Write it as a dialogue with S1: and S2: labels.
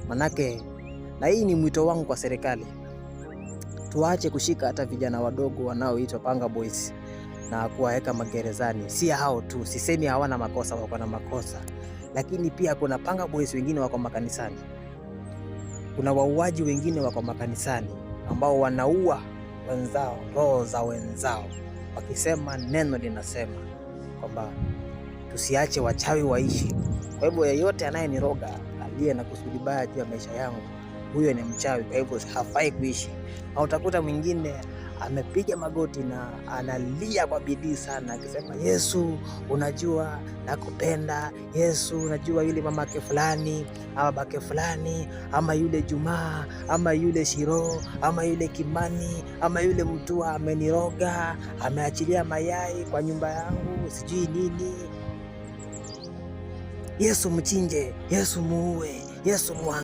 S1: Manake, na hii ni mwito wangu kwa serikali, tuache kushika hata vijana wadogo wanaoitwa panga boys na kuwaweka magerezani. Si hao tu, sisemi hawana makosa, wako na makosa, lakini pia kuna panga boys wengine wako makanisani, kuna wauaji wengine wako makanisani ambao wanaua wenzao, roho za wenzao, wakisema neno linasema kwamba tusiache wachawi waishi. Kwa hivyo yeyote anayeniroga, aliye na kusudi baya juu ya maisha yangu, huyo ni mchawi, kwa hivyo hafai kuishi. Na utakuta mwingine amepiga magoti na analia kwa bidii sana, akisema Yesu, unajua nakupenda. Yesu, unajua yule mamake fulani ama babake fulani ama yule Jumaa ama yule Shiro ama yule Kimani ama yule Mtua ameniroga, ameachilia mayai kwa nyumba yangu, sijui nini. Yesu mchinje, Yesu muue, Yesu